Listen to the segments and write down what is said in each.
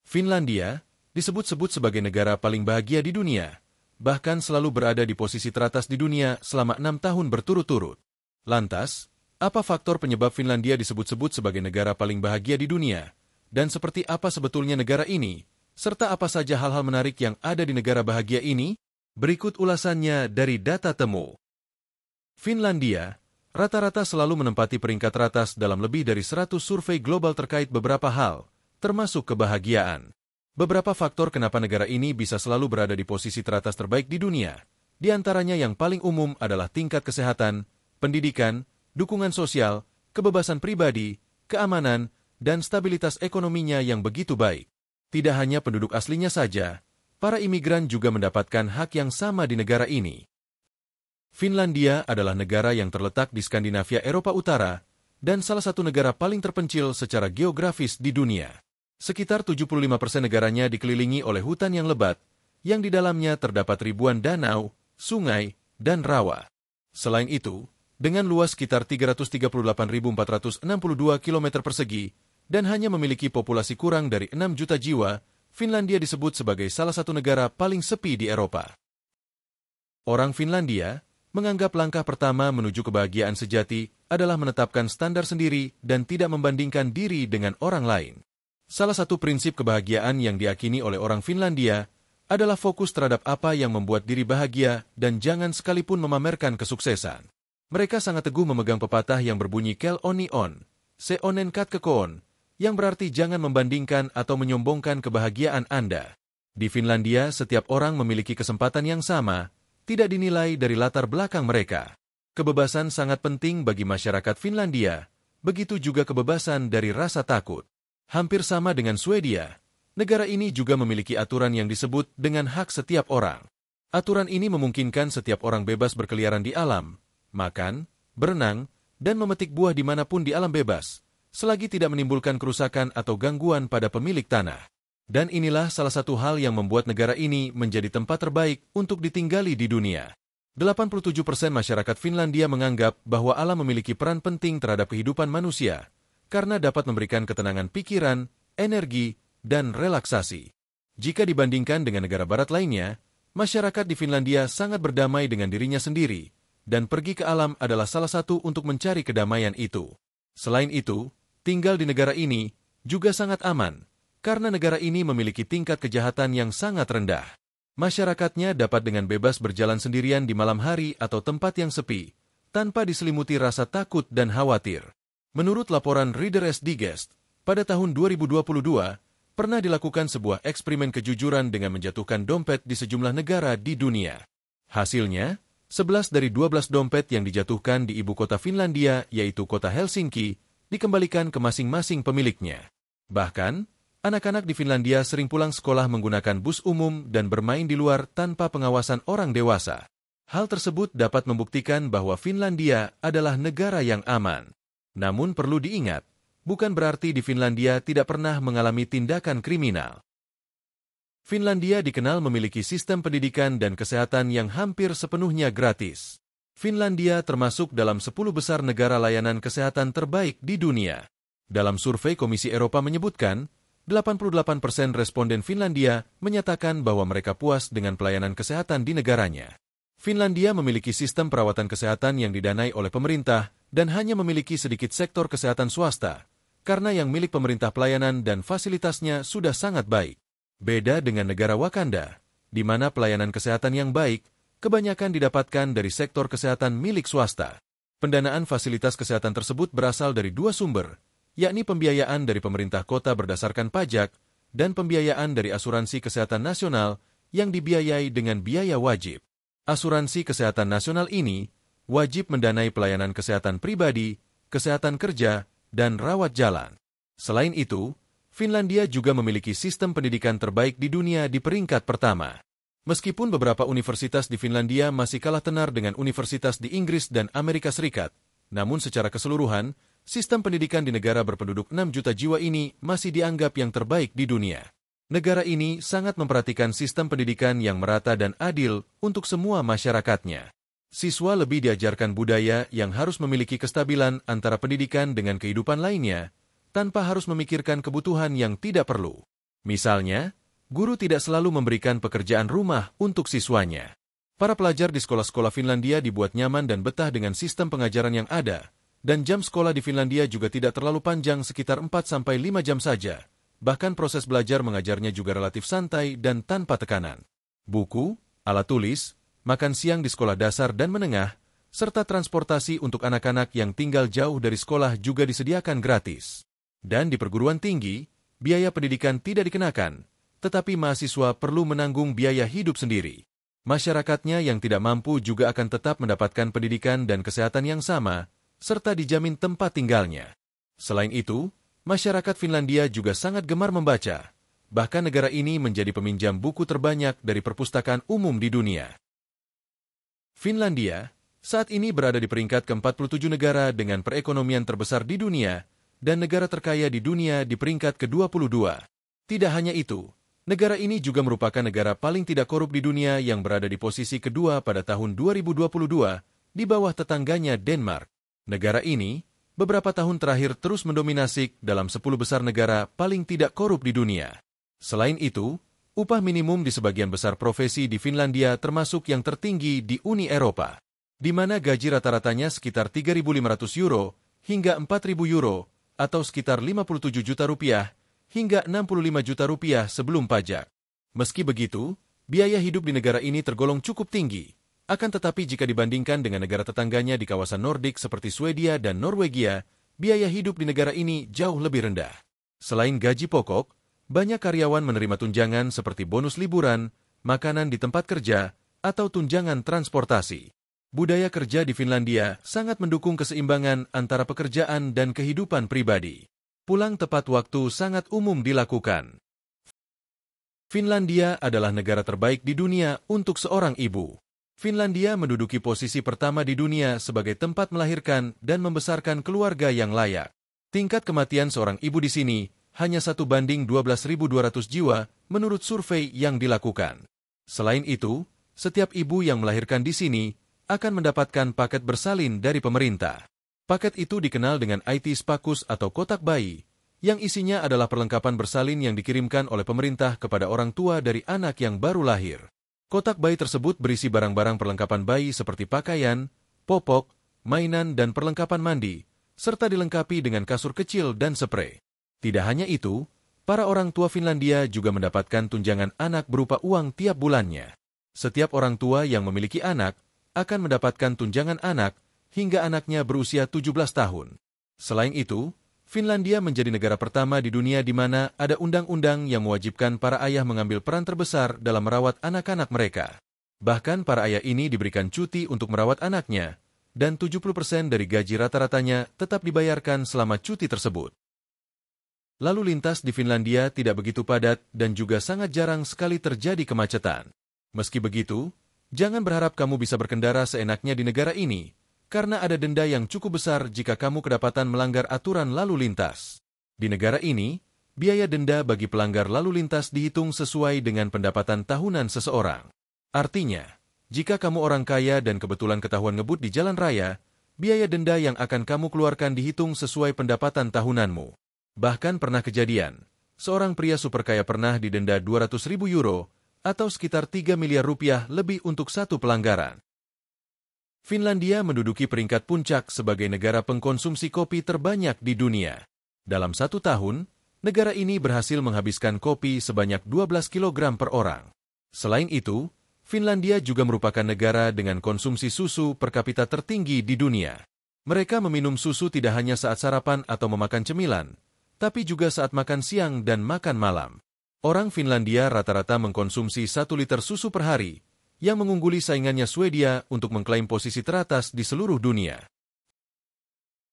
Finlandia disebut-sebut sebagai negara paling bahagia di dunia, bahkan selalu berada di posisi teratas di dunia selama 6 tahun berturut-turut. Lantas, apa faktor penyebab Finlandia disebut-sebut sebagai negara paling bahagia di dunia? Dan seperti apa sebetulnya negara ini? Serta apa saja hal-hal menarik yang ada di negara bahagia ini? Berikut ulasannya dari data temu. Finlandia rata-rata selalu menempati peringkat teratas dalam lebih dari 100 survei global terkait beberapa hal, termasuk kebahagiaan. Beberapa faktor kenapa negara ini bisa selalu berada di posisi teratas terbaik di dunia. Di antaranya yang paling umum adalah tingkat kesehatan, pendidikan, dukungan sosial, kebebasan pribadi, keamanan, dan stabilitas ekonominya yang begitu baik. Tidak hanya penduduk aslinya saja, para imigran juga mendapatkan hak yang sama di negara ini. Finlandia adalah negara yang terletak di Skandinavia Eropa Utara dan salah satu negara paling terpencil secara geografis di dunia. Sekitar 75% negaranya dikelilingi oleh hutan yang lebat, yang di dalamnya terdapat ribuan danau, sungai, dan rawa. Selain itu, dengan luas sekitar 338.462 km persegi dan hanya memiliki populasi kurang dari 6 juta jiwa, Finlandia disebut sebagai salah satu negara paling sepi di Eropa. Orang Finlandia menganggap langkah pertama menuju kebahagiaan sejati adalah menetapkan standar sendiri dan tidak membandingkan diri dengan orang lain. Salah satu prinsip kebahagiaan yang diyakini oleh orang Finlandia adalah fokus terhadap apa yang membuat diri bahagia dan jangan sekalipun memamerkan kesuksesan. Mereka sangat teguh memegang pepatah yang berbunyi kel onni on, se onnen katkekoon, yang berarti jangan membandingkan atau menyombongkan kebahagiaan Anda. Di Finlandia, setiap orang memiliki kesempatan yang sama, tidak dinilai dari latar belakang mereka. Kebebasan sangat penting bagi masyarakat Finlandia, begitu juga kebebasan dari rasa takut. Hampir sama dengan Swedia, negara ini juga memiliki aturan yang disebut dengan hak setiap orang. Aturan ini memungkinkan setiap orang bebas berkeliaran di alam, makan, berenang, dan memetik buah dimanapun di alam bebas, selagi tidak menimbulkan kerusakan atau gangguan pada pemilik tanah. Dan inilah salah satu hal yang membuat negara ini menjadi tempat terbaik untuk ditinggali di dunia. 87% masyarakat Finlandia menganggap bahwa alam memiliki peran penting terhadap kehidupan manusia, karena dapat memberikan ketenangan pikiran, energi, dan relaksasi. Jika dibandingkan dengan negara barat lainnya, masyarakat di Finlandia sangat berdamai dengan dirinya sendiri, dan pergi ke alam adalah salah satu untuk mencari kedamaian itu. Selain itu, tinggal di negara ini juga sangat aman, karena negara ini memiliki tingkat kejahatan yang sangat rendah. Masyarakatnya dapat dengan bebas berjalan sendirian di malam hari atau tempat yang sepi, tanpa diselimuti rasa takut dan khawatir. Menurut laporan Reader's Digest, pada tahun 2022, pernah dilakukan sebuah eksperimen kejujuran dengan menjatuhkan dompet di sejumlah negara di dunia. Hasilnya, 11 dari 12 dompet yang dijatuhkan di ibu kota Finlandia, yaitu kota Helsinki, dikembalikan ke masing-masing pemiliknya. Bahkan, anak-anak di Finlandia sering pulang sekolah menggunakan bus umum dan bermain di luar tanpa pengawasan orang dewasa. Hal tersebut dapat membuktikan bahwa Finlandia adalah negara yang aman. Namun perlu diingat, bukan berarti di Finlandia tidak pernah mengalami tindakan kriminal. Finlandia dikenal memiliki sistem pendidikan dan kesehatan yang hampir sepenuhnya gratis. Finlandia termasuk dalam 10 besar negara layanan kesehatan terbaik di dunia. Dalam survei Komisi Eropa menyebutkan, 88% responden Finlandia menyatakan bahwa mereka puas dengan pelayanan kesehatan di negaranya. Finlandia memiliki sistem perawatan kesehatan yang didanai oleh pemerintah dan hanya memiliki sedikit sektor kesehatan swasta, karena yang milik pemerintah pelayanan dan fasilitasnya sudah sangat baik. Beda dengan negara Wakanda, di mana pelayanan kesehatan yang baik kebanyakan didapatkan dari sektor kesehatan milik swasta. Pendanaan fasilitas kesehatan tersebut berasal dari dua sumber, yakni pembiayaan dari pemerintah kota berdasarkan pajak dan pembiayaan dari asuransi kesehatan nasional yang dibiayai dengan biaya wajib. Asuransi kesehatan nasional ini wajib mendanai pelayanan kesehatan pribadi, kesehatan kerja, dan rawat jalan. Selain itu, Finlandia juga memiliki sistem pendidikan terbaik di dunia di peringkat pertama. Meskipun beberapa universitas di Finlandia masih kalah tenar dengan universitas di Inggris dan Amerika Serikat, namun secara keseluruhan, sistem pendidikan di negara berpenduduk 6 juta jiwa ini masih dianggap yang terbaik di dunia. Negara ini sangat memperhatikan sistem pendidikan yang merata dan adil untuk semua masyarakatnya. Siswa lebih diajarkan budaya yang harus memiliki kestabilan antara pendidikan dengan kehidupan lainnya, tanpa harus memikirkan kebutuhan yang tidak perlu. Misalnya, guru tidak selalu memberikan pekerjaan rumah untuk siswanya. Para pelajar di sekolah-sekolah Finlandia dibuat nyaman dan betah dengan sistem pengajaran yang ada, dan jam sekolah di Finlandia juga tidak terlalu panjang, sekitar 4-5 jam saja. Bahkan proses belajar mengajarnya juga relatif santai dan tanpa tekanan. Buku, alat tulis, makan siang di sekolah dasar dan menengah, serta transportasi untuk anak-anak yang tinggal jauh dari sekolah juga disediakan gratis. Dan di perguruan tinggi, biaya pendidikan tidak dikenakan, tetapi mahasiswa perlu menanggung biaya hidup sendiri. Masyarakatnya yang tidak mampu juga akan tetap mendapatkan pendidikan dan kesehatan yang sama, serta dijamin tempat tinggalnya. Selain itu, masyarakat Finlandia juga sangat gemar membaca. Bahkan negara ini menjadi peminjam buku terbanyak dari perpustakaan umum di dunia. Finlandia saat ini berada di peringkat ke-47 negara dengan perekonomian terbesar di dunia dan negara terkaya di dunia di peringkat ke-22. Tidak hanya itu, negara ini juga merupakan negara paling tidak korup di dunia yang berada di posisi kedua pada tahun 2022 di bawah tetangganya Denmark. Negara ini, beberapa tahun terakhir terus mendominasi dalam 10 besar negara paling tidak korup di dunia. Selain itu, upah minimum di sebagian besar profesi di Finlandia termasuk yang tertinggi di Uni Eropa, di mana gaji rata-ratanya sekitar 3.500 euro hingga 4.000 euro atau sekitar 57 juta rupiah hingga 65 juta rupiah sebelum pajak. Meski begitu, biaya hidup di negara ini tergolong cukup tinggi. Akan tetapi jika dibandingkan dengan negara tetangganya di kawasan Nordik seperti Swedia dan Norwegia, biaya hidup di negara ini jauh lebih rendah. Selain gaji pokok, banyak karyawan menerima tunjangan seperti bonus liburan, makanan di tempat kerja, atau tunjangan transportasi. Budaya kerja di Finlandia sangat mendukung keseimbangan antara pekerjaan dan kehidupan pribadi. Pulang tepat waktu sangat umum dilakukan. Finlandia adalah negara terbaik di dunia untuk seorang ibu. Finlandia menduduki posisi pertama di dunia sebagai tempat melahirkan dan membesarkan keluarga yang layak. Tingkat kematian seorang ibu di sini hanya 1:12.200 jiwa menurut survei yang dilakukan. Selain itu, setiap ibu yang melahirkan di sini akan mendapatkan paket bersalin dari pemerintah. Paket itu dikenal dengan IT Spakus atau kotak bayi, yang isinya adalah perlengkapan bersalin yang dikirimkan oleh pemerintah kepada orang tua dari anak yang baru lahir. Kotak bayi tersebut berisi barang-barang perlengkapan bayi seperti pakaian, popok, mainan dan perlengkapan mandi, serta dilengkapi dengan kasur kecil dan sprei. Tidak hanya itu, para orang tua Finlandia juga mendapatkan tunjangan anak berupa uang tiap bulannya. Setiap orang tua yang memiliki anak akan mendapatkan tunjangan anak hingga anaknya berusia 17 tahun. Selain itu, Finlandia menjadi negara pertama di dunia di mana ada undang-undang yang mewajibkan para ayah mengambil peran terbesar dalam merawat anak-anak mereka. Bahkan para ayah ini diberikan cuti untuk merawat anaknya, dan 70% dari gaji rata-ratanya tetap dibayarkan selama cuti tersebut. Lalu lintas di Finlandia tidak begitu padat dan juga sangat jarang sekali terjadi kemacetan. Meski begitu, jangan berharap kamu bisa berkendara seenaknya di negara ini, karena ada denda yang cukup besar jika kamu kedapatan melanggar aturan lalu lintas. Di negara ini, biaya denda bagi pelanggar lalu lintas dihitung sesuai dengan pendapatan tahunan seseorang. Artinya, jika kamu orang kaya dan kebetulan ketahuan ngebut di jalan raya, biaya denda yang akan kamu keluarkan dihitung sesuai pendapatan tahunanmu. Bahkan pernah kejadian, seorang pria super kaya pernah didenda 200.000 euro atau sekitar 3 miliar rupiah lebih untuk satu pelanggaran. Finlandia menduduki peringkat puncak sebagai negara pengkonsumsi kopi terbanyak di dunia. Dalam 1 tahun, negara ini berhasil menghabiskan kopi sebanyak 12 kg per orang. Selain itu, Finlandia juga merupakan negara dengan konsumsi susu per kapita tertinggi di dunia. Mereka meminum susu tidak hanya saat sarapan atau memakan cemilan, tapi juga saat makan siang dan makan malam. Orang Finlandia rata-rata mengkonsumsi 1 liter susu per hari, yang mengungguli saingannya Swedia untuk mengklaim posisi teratas di seluruh dunia.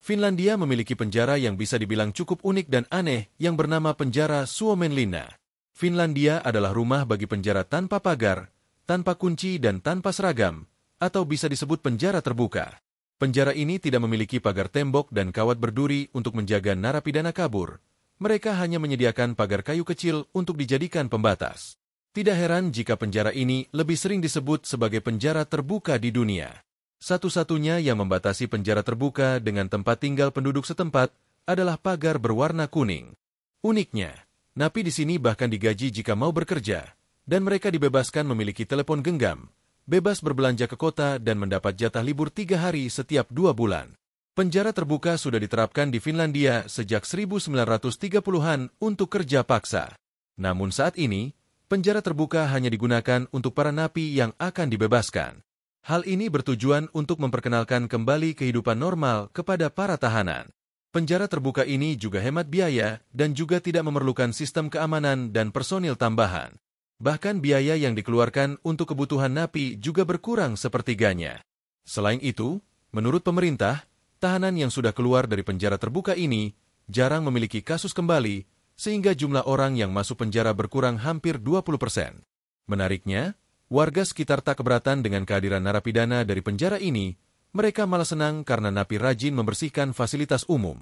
Finlandia memiliki penjara yang bisa dibilang cukup unik dan aneh yang bernama penjara Suomenlinna. Finlandia adalah rumah bagi penjara tanpa pagar, tanpa kunci dan tanpa seragam, atau bisa disebut penjara terbuka. Penjara ini tidak memiliki pagar tembok dan kawat berduri untuk menjaga narapidana kabur. Mereka hanya menyediakan pagar kayu kecil untuk dijadikan pembatas. Tidak heran jika penjara ini lebih sering disebut sebagai penjara terbuka di dunia. Satu-satunya yang membatasi penjara terbuka dengan tempat tinggal penduduk setempat adalah pagar berwarna kuning. Uniknya, Napi di sini bahkan digaji jika mau bekerja, dan mereka dibebaskan memiliki telepon genggam, bebas berbelanja ke kota dan mendapat jatah libur 3 hari setiap 2 bulan. Penjara terbuka sudah diterapkan di Finlandia sejak 1930-an untuk kerja paksa. Namun saat ini, penjara terbuka hanya digunakan untuk para napi yang akan dibebaskan. Hal ini bertujuan untuk memperkenalkan kembali kehidupan normal kepada para tahanan. Penjara terbuka ini juga hemat biaya dan juga tidak memerlukan sistem keamanan dan personil tambahan. Bahkan biaya yang dikeluarkan untuk kebutuhan napi juga berkurang sepertiganya. Selain itu, menurut pemerintah, tahanan yang sudah keluar dari penjara terbuka ini jarang memiliki kasus kembali, sehingga jumlah orang yang masuk penjara berkurang hampir 20%. Menariknya, warga sekitar tak keberatan dengan kehadiran narapidana dari penjara ini. Mereka malah senang karena napi rajin membersihkan fasilitas umum.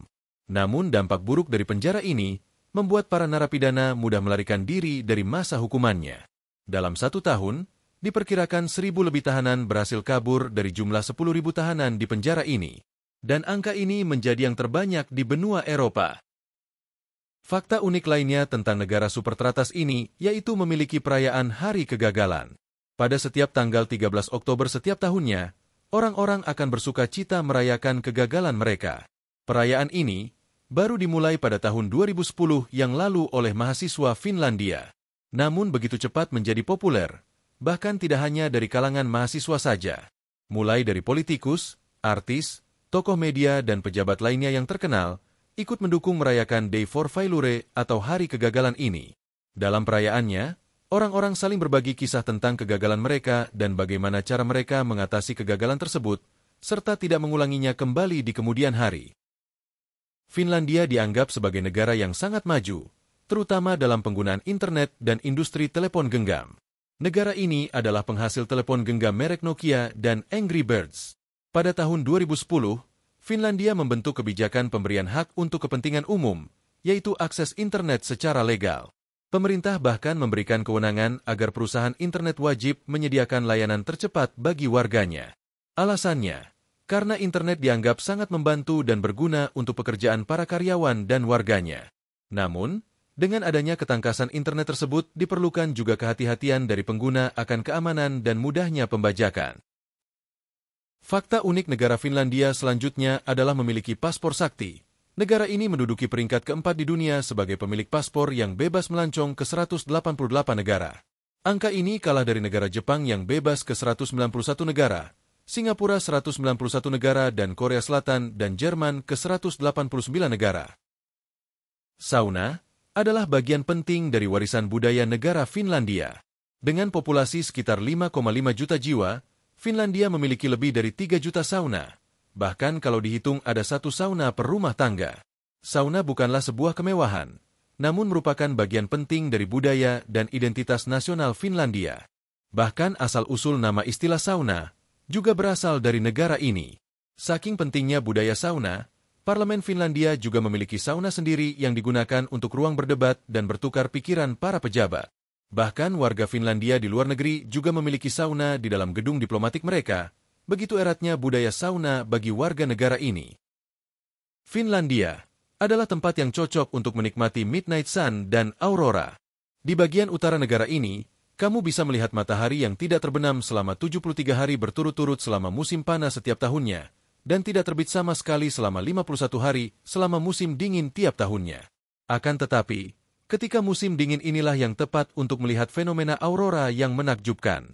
Namun dampak buruk dari penjara ini membuat para narapidana mudah melarikan diri dari masa hukumannya. Dalam 1 tahun, diperkirakan 1.000 lebih tahanan berhasil kabur dari jumlah 10.000 tahanan di penjara ini. Dan angka ini menjadi yang terbanyak di benua Eropa. Fakta unik lainnya tentang negara super teratas ini yaitu memiliki perayaan Hari Kegagalan. Pada setiap tanggal 13 Oktober setiap tahunnya, orang-orang akan bersuka cita merayakan kegagalan mereka. Perayaan ini baru dimulai pada tahun 2010 yang lalu oleh mahasiswa Finlandia. Namun begitu cepat menjadi populer, bahkan tidak hanya dari kalangan mahasiswa saja. Mulai dari politikus, artis, tokoh media, dan pejabat lainnya yang terkenal, ikut mendukung merayakan Day for Failure atau Hari Kegagalan ini. Dalam perayaannya, orang-orang saling berbagi kisah tentang kegagalan mereka dan bagaimana cara mereka mengatasi kegagalan tersebut, serta tidak mengulanginya kembali di kemudian hari. Finlandia dianggap sebagai negara yang sangat maju, terutama dalam penggunaan internet dan industri telepon genggam. Negara ini adalah penghasil telepon genggam merek Nokia dan Angry Birds. Pada tahun 2010, Finlandia membentuk kebijakan pemberian hak untuk kepentingan umum, yaitu akses internet secara legal. Pemerintah bahkan memberikan kewenangan agar perusahaan internet wajib menyediakan layanan tercepat bagi warganya. Alasannya, karena internet dianggap sangat membantu dan berguna untuk pekerjaan para karyawan dan warganya. Namun, dengan adanya ketangkasan internet tersebut diperlukan juga kehati-hatian dari pengguna akan keamanan dan mudahnya pembajakan. Fakta unik negara Finlandia selanjutnya adalah memiliki paspor sakti. Negara ini menduduki peringkat keempat di dunia sebagai pemilik paspor yang bebas melancong ke 188 negara. Angka ini kalah dari negara Jepang yang bebas ke 191 negara, Singapura 191 negara, dan Korea Selatan dan Jerman ke 189 negara. Sauna adalah bagian penting dari warisan budaya negara Finlandia. Dengan populasi sekitar 5,5 juta jiwa, Finlandia memiliki lebih dari 3 juta sauna. Bahkan kalau dihitung ada 1 sauna per rumah tangga. Sauna bukanlah sebuah kemewahan, namun merupakan bagian penting dari budaya dan identitas nasional Finlandia. Bahkan asal-usul nama istilah sauna juga berasal dari negara ini. Saking pentingnya budaya sauna, Parlemen Finlandia juga memiliki sauna sendiri yang digunakan untuk ruang berdebat dan bertukar pikiran para pejabat. Bahkan warga Finlandia di luar negeri juga memiliki sauna di dalam gedung diplomatik mereka. Begitu eratnya budaya sauna bagi warga negara ini. Finlandia adalah tempat yang cocok untuk menikmati midnight sun dan aurora. Di bagian utara negara ini, kamu bisa melihat matahari yang tidak terbenam selama 73 hari berturut-turut selama musim panas setiap tahunnya, dan tidak terbit sama sekali selama 51 hari selama musim dingin tiap tahunnya. Akan tetapi, ketika musim dingin inilah yang tepat untuk melihat fenomena aurora yang menakjubkan.